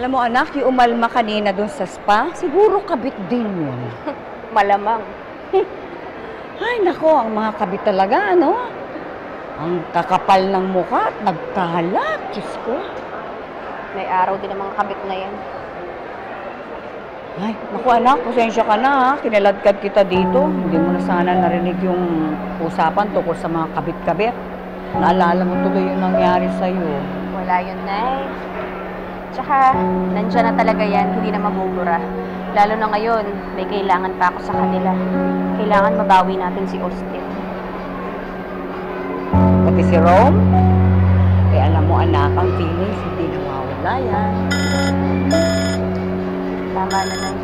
Alam mo anak, yung umalma kanina dun sa spa, siguro kabit din yun. Malamang. Ay nako, ang mga kabit talaga, ano? Ang kakapal ng mukha at nagkalat, Diyos ko. May araw din ang mga kabit na yan. Ay, naku anak, pasensya ka na ha. Kinaladkad kita dito. Hindi mo na sana narinig yung usapan tungkol sa mga kabit-kabit. Naalala mo tuloy yung nangyari sa'yo. Wala yun, Nay. Tsaka, nandyan na talaga yan, hindi na mabubura. Lalo na ngayon, may kailangan pa ako sa kanila. Kailangan mabawi natin si Austin. Pati si Rome? Eh alam mo anak, ang feelings hindi nawawala yan. Tama na, Nay.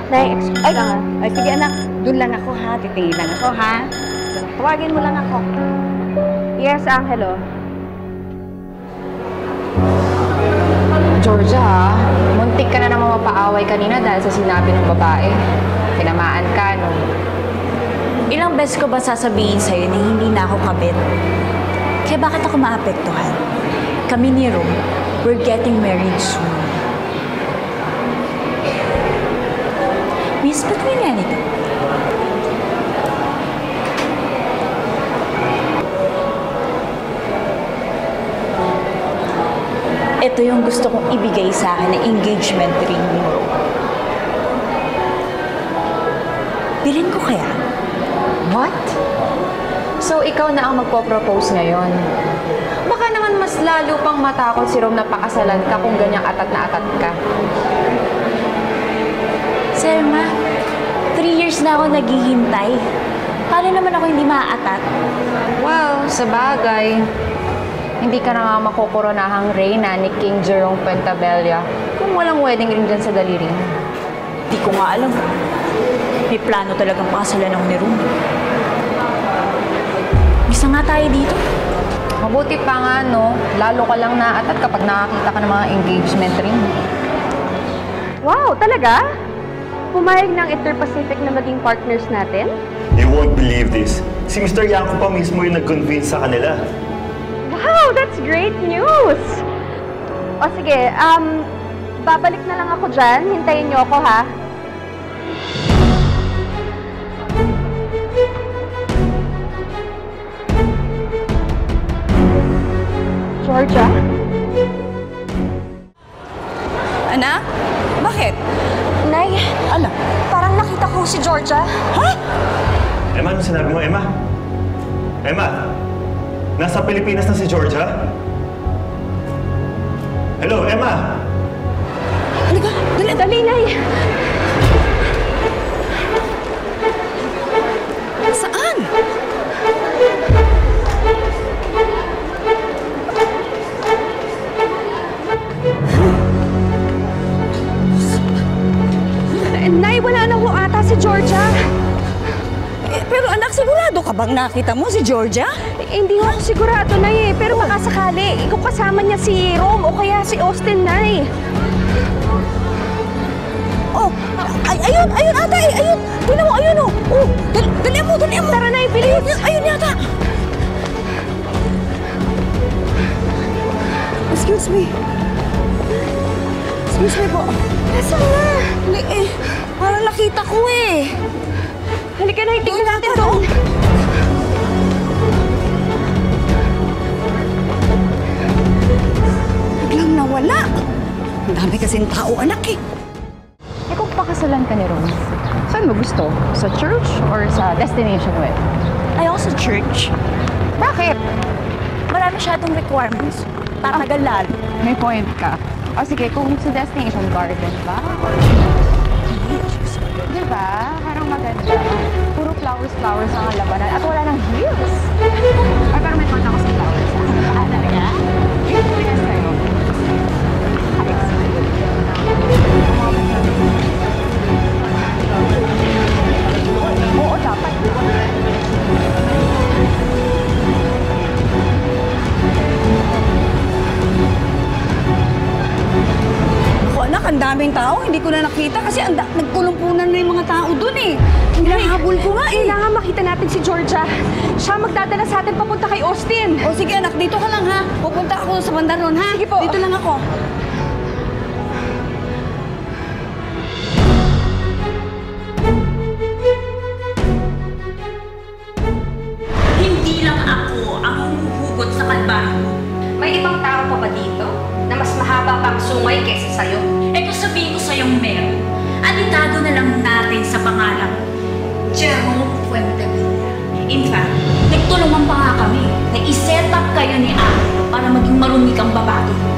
Nay, excuse lang ha. Ay sige anak, dun lang ako ha. Titingin lang ako ha. Tawagin mo lang ako. Yes, Angelo. Georgia, muntik ka na naman mapaaway kanina dahil sa sinabi ng babae. Tinamaan ka, no? Ilang beses ko ba sasabihin sa'yo na hindi na ako kabit? Kaya bakit ako maapektuhan? Kami ni Rome, we're getting married soon. Miss, ba't may ganito? Ito yung gusto kong ibigay sa akin na engagement ring ni Rome. Bilhin ko kaya? What? So, ikaw na ang magpo-propose ngayon? Baka naman mas lalo pang matakot si Rome na pakasalan ka kung ganyang atat na atat ka. Selma, 3 years na ako naghihintay. Paano naman ako hindi maaatat? Well, sa bagay, hindi ka na nga makukuronahang reyna ni King Jerome Pentabella kung walang wedding ring dyan sa daliri. Di ko nga alam. May plano talagang pakasalan ako ni Rome. Bisa nga tayo dito. Mabuti pa nga, no? Lalo ka lang naatat kapag nakakita ka ng mga engagement ring. Wow, talaga? Pumayag ng Inter-Pacific na maging partners natin? You won't believe this. Si Mr. Yanko pa mismo yung nag-convince sa kanila. Wow, that's great news! O sige, babalik na lang ako dyan. Hintayin niyo ako, ha? Georgia? Anak? Bakit? Nay, Ano? parang nakita ko si Georgia. Ha? Emma, ano sinabi mo, Emma? Emma, nasa Pilipinas na si Georgia? Hello, Emma? Halika, dali. Dali, Nay. Saan? Nay, wala na ho ata si Georgia. Pero anak, sigurado ka bang nakita mo si Georgia? Hindi ho ako sigurado, Nay, pero baka sakali. Ikaw kasama niya si Rome o kaya si Austin, Nay. Oh, ayun ata eh, ayun. Tingnan mo, ayun oh. Oh, dali mo. Tara, Nay, bilis. Ayun yata. Excuse me po. Nasaan na? Parang nakita ko eh. Halika, Nay, tingnan natin doon. Biglang nawala. Ang dami kasing tao, anak eh. Eh kung pakasalan ka ni Rome, saan mo gusto? Sa church or sa destination wedding? Ayoko sa church. Bakit? Marami masyadong requirements. Tatagal lalo. May point ka. O sige, kung sa destination garden ba? Di ba? Parang maganda. Puro flowers ang labanan at wala nang heels. Ay, parang may punta ko sa flowers. Talaga? Yes, sa'yo. Oo, dapat. Ako anak, ang daming tao. Hindi ko na nakita kasi nagkulumpunan na yung mga tao dun eh. Hinahabol ko nga eh. Kailangan makita natin si Georgia. Siya magdadala sa atin papunta kay Austin. O sige anak, dito ka lang ha. Pupunta ako sa banda ron ha. Sige po. Dito lang ako. pang sungay kesa sa'yo. Eh kung sabihin ko sa'yo, Mary, anitago na lang natin sa pangalang Jerome Fuentevilla. In fact, nagtulungan pa nga kami na i-set up kayo ni Ate para maging marumi kang babae.